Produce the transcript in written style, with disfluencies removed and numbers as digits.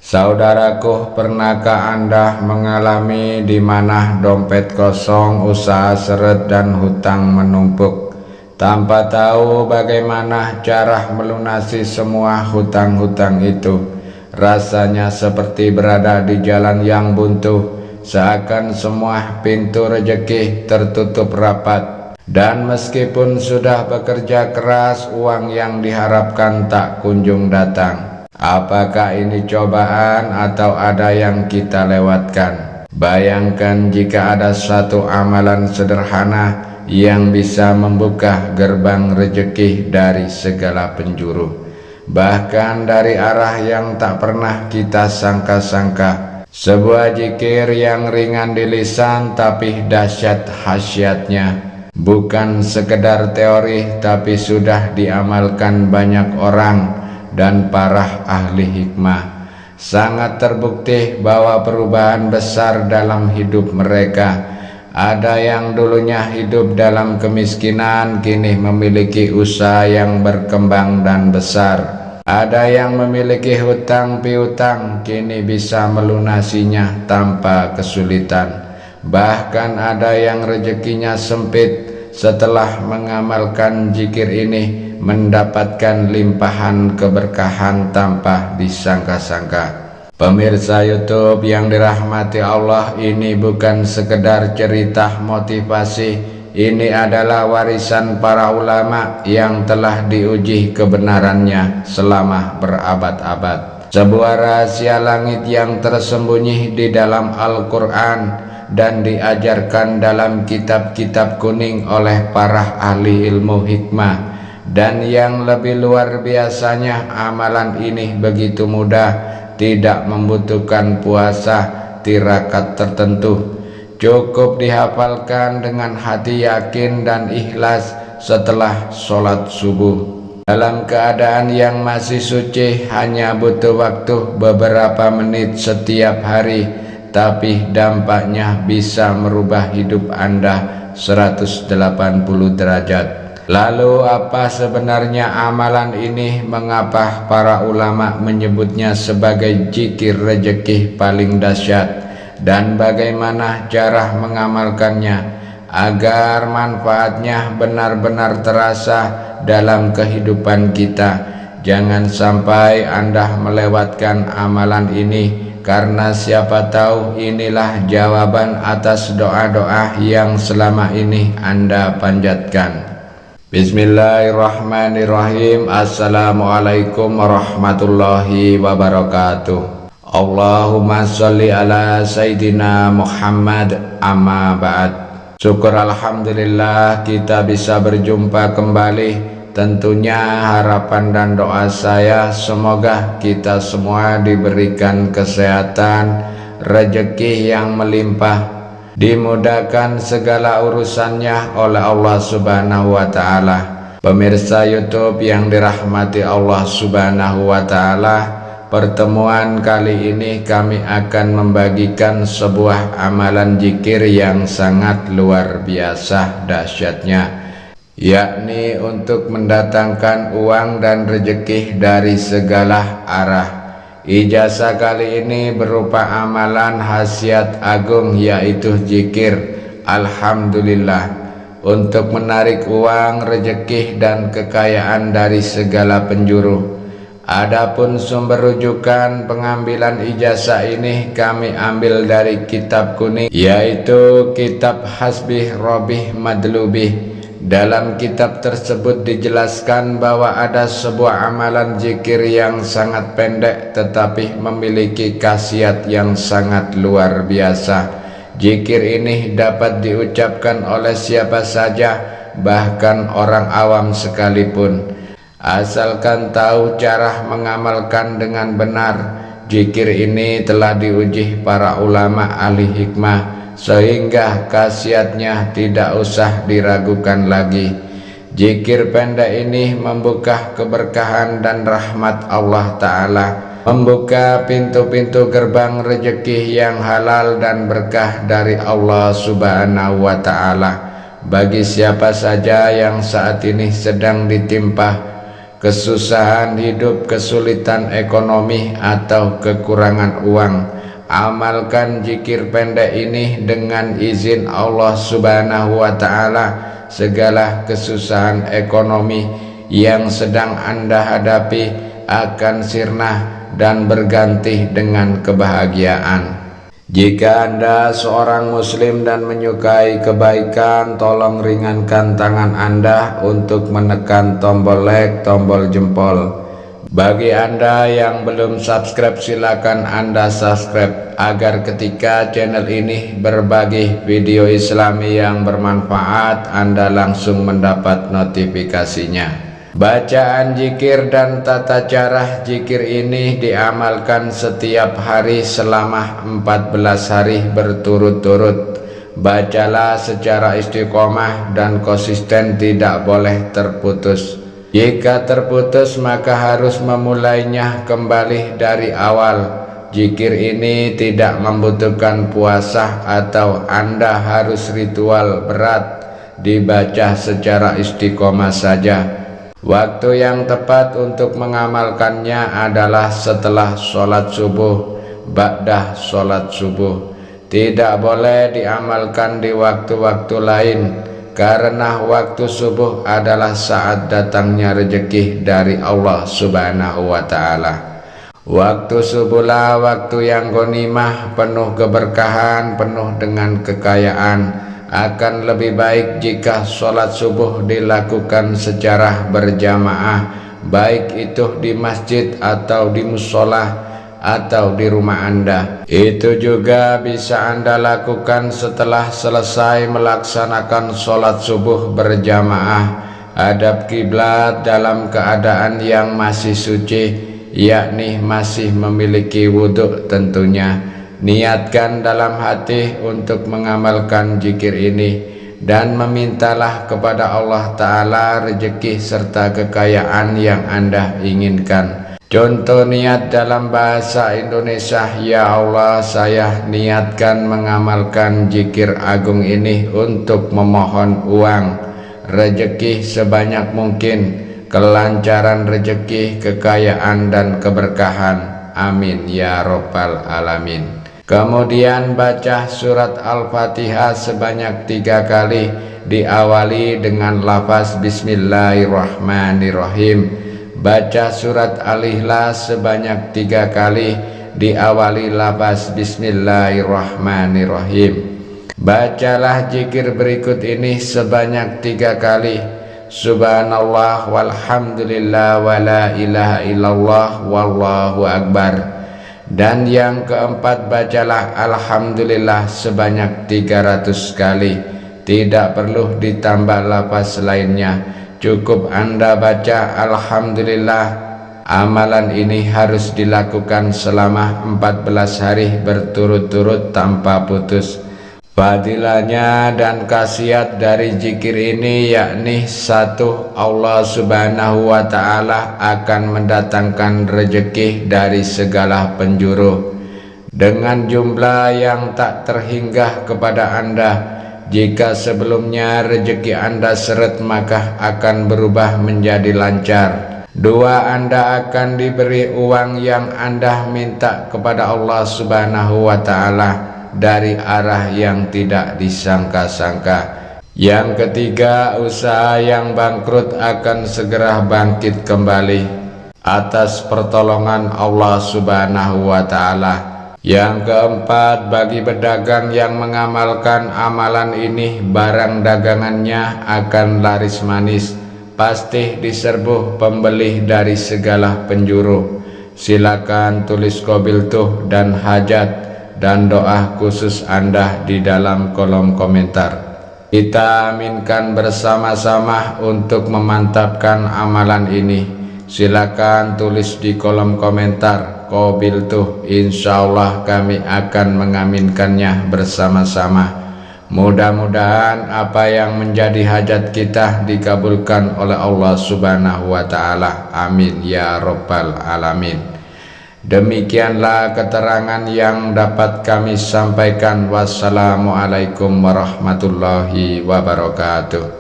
Saudaraku, pernahkah Anda mengalami di mana dompet kosong, usaha seret dan hutang menumpuk, tanpa tahu bagaimana cara melunasi semua hutang-hutang itu? Rasanya seperti berada di jalan yang buntu, seakan semua pintu rezeki tertutup rapat. Dan meskipun sudah bekerja keras, uang yang diharapkan tak kunjung datang. Apakah ini cobaan atau ada yang kita lewatkan? Bayangkan jika ada satu amalan sederhana yang bisa membuka gerbang rezeki dari segala penjuru, bahkan dari arah yang tak pernah kita sangka-sangka. Sebuah zikir yang ringan di lisan tapi dahsyat khasiatnya. Bukan sekedar teori tapi sudah diamalkan banyak orang dan para ahli hikmah. Sangat terbukti bahwa perubahan besar dalam hidup mereka. Ada yang dulunya hidup dalam kemiskinan kini memiliki usaha yang berkembang dan besar. Ada yang memiliki hutang piutang kini bisa melunasinya tanpa kesulitan. Bahkan ada yang rezekinya sempit setelah mengamalkan zikir ini mendapatkan limpahan keberkahan tanpa disangka-sangka. Pemirsa YouTube yang dirahmati Allah, ini bukan sekedar cerita motivasi. Ini adalah warisan para ulama yang telah diuji kebenarannya selama berabad-abad. Sebuah rahasia langit yang tersembunyi di dalam Al-Quran dan diajarkan dalam kitab-kitab kuning oleh para ahli ilmu hikmah. Dan yang lebih luar biasanya, amalan ini begitu mudah, tidak membutuhkan puasa, tirakat tertentu. Cukup dihafalkan dengan hati yakin dan ikhlas setelah sholat subuh. Dalam keadaan yang masih suci, hanya butuh waktu beberapa menit setiap hari, tapi dampaknya bisa merubah hidup Anda 180 derajat. Lalu apa sebenarnya amalan ini? Mengapa para ulama menyebutnya sebagai zikir rezeki paling dahsyat? Dan bagaimana cara mengamalkannya agar manfaatnya benar-benar terasa dalam kehidupan kita? Jangan sampai Anda melewatkan amalan ini, karena siapa tahu inilah jawaban atas doa-doa yang selama ini Anda panjatkan. Bismillahirrahmanirrahim. Assalamualaikum warahmatullahi wabarakatuh. Allahumma sholli ala Sayyidina Muhammad, amma ba'd. Syukur alhamdulillah kita bisa berjumpa kembali. Tentunya harapan dan doa saya semoga kita semua diberikan kesehatan, rezeki yang melimpah, dimudahkan segala urusannya oleh Allah Subhanahu wa Ta'ala. Pemirsa YouTube yang dirahmati Allah Subhanahu wa Ta'ala, pertemuan kali ini kami akan membagikan sebuah amalan zikir yang sangat luar biasa dahsyatnya, yakni untuk mendatangkan uang dan rezeki dari segala arah. Ijazah kali ini berupa amalan khasiat agung, yaitu zikir Alhamdulillah, untuk menarik uang, rezeki dan kekayaan dari segala penjuru. Adapun sumber rujukan pengambilan ijazah ini kami ambil dari kitab kuning, yaitu kitab Hasbih Robih Madlubih. Dalam kitab tersebut dijelaskan bahwa ada sebuah amalan zikir yang sangat pendek tetapi memiliki khasiat yang sangat luar biasa. Zikir ini dapat diucapkan oleh siapa saja, bahkan orang awam sekalipun, asalkan tahu cara mengamalkan dengan benar. Zikir ini telah diuji para ulama ahli hikmah, sehingga khasiatnya tidak usah diragukan lagi. Zikir pendek ini membuka keberkahan dan rahmat Allah Ta'ala, membuka pintu-pintu gerbang rezeki yang halal dan berkah dari Allah Subhanahu wa Ta'ala bagi siapa saja yang saat ini sedang ditimpa kesusahan hidup, kesulitan ekonomi, atau kekurangan uang, amalkan zikir pendek ini. Dengan izin Allah Subhanahu wa ta'ala, segala kesusahan ekonomi yang sedang Anda hadapi akan sirna dan berganti dengan kebahagiaan. Jika Anda seorang muslim dan menyukai kebaikan, tolong ringankan tangan Anda untuk menekan tombol like, tombol jempol. Bagi Anda yang belum subscribe, silakan Anda subscribe agar ketika channel ini berbagi video Islami yang bermanfaat, Anda langsung mendapat notifikasinya. Bacaan zikir dan tata cara zikir ini diamalkan setiap hari selama 14 hari berturut-turut. Bacalah secara istiqomah dan konsisten, tidak boleh terputus. Jika terputus maka harus memulainya kembali dari awal. Zikir ini tidak membutuhkan puasa atau Anda harus ritual berat, dibaca secara istiqomah saja. Waktu yang tepat untuk mengamalkannya adalah setelah sholat subuh, ba'dah sholat subuh. Tidak boleh diamalkan di waktu-waktu lain, karena waktu subuh adalah saat datangnya rezeki dari Allah Subhanahu wa ta'ala. Waktu subuhlah waktu yang ghanimah, penuh keberkahan, penuh dengan kekayaan. Akan lebih baik jika sholat subuh dilakukan secara berjamaah, baik itu di masjid atau di musola atau di rumah Anda. Itu juga bisa Anda lakukan setelah selesai melaksanakan sholat subuh berjamaah. Hadap kiblat dalam keadaan yang masih suci, yakni masih memiliki wudhu tentunya. Niatkan dalam hati untuk mengamalkan zikir ini dan memintalah kepada Allah Ta'ala rezeki serta kekayaan yang Anda inginkan. Contoh niat dalam bahasa Indonesia: ya Allah, saya niatkan mengamalkan zikir agung ini untuk memohon uang, rezeki sebanyak mungkin, kelancaran rezeki, kekayaan dan keberkahan. Amin ya Rabbal Alamin. Kemudian baca surat Al-Fatihah sebanyak 3 kali, diawali dengan lafaz Bismillahirrahmanirrahim. Baca surat Al-Ikhlas sebanyak 3 kali, diawali lafaz Bismillahirrahmanirrahim. Bacalah zikir berikut ini sebanyak 3 kali: Subhanallah walhamdulillah wa la ilaha illallah wallahu akbar. Dan yang keempat, bacalah Alhamdulillah sebanyak 300 kali. Tidak perlu ditambah lafaz lainnya, cukup Anda baca Alhamdulillah. Amalan ini harus dilakukan selama 14 hari berturut-turut tanpa putus. Fadilahnya dan khasiat dari zikir ini yakni: 1. Allah Subhanahu wa ta'ala akan mendatangkan rezeki dari segala penjuru dengan jumlah yang tak terhingga kepada Anda. Jika sebelumnya rezeki Anda seret, maka akan berubah menjadi lancar. 2. Anda akan diberi uang yang Anda minta kepada Allah Subhanahu wa ta'ala dari arah yang tidak disangka-sangka. Yang ketiga, usaha yang bangkrut akan segera bangkit kembali atas pertolongan Allah Subhanahu wa ta'ala. Yang keempat, bagi pedagang yang mengamalkan amalan ini, barang dagangannya akan laris manis, pasti diserbu pembeli dari segala penjuru. Silakan tulis qabiltuh dan hajat dan doa khusus Anda di dalam kolom komentar. Kita aminkan bersama-sama untuk memantapkan amalan ini. Silakan tulis di kolom komentar qabiltuh. Insyaallah kami akan mengaminkannya bersama-sama. Mudah-mudahan apa yang menjadi hajat kita dikabulkan oleh Allah Subhanahu wa ta'ala. Amin ya Rabbal Alamin. Demikianlah keterangan yang dapat kami sampaikan. Wassalamualaikum warahmatullahi wabarakatuh.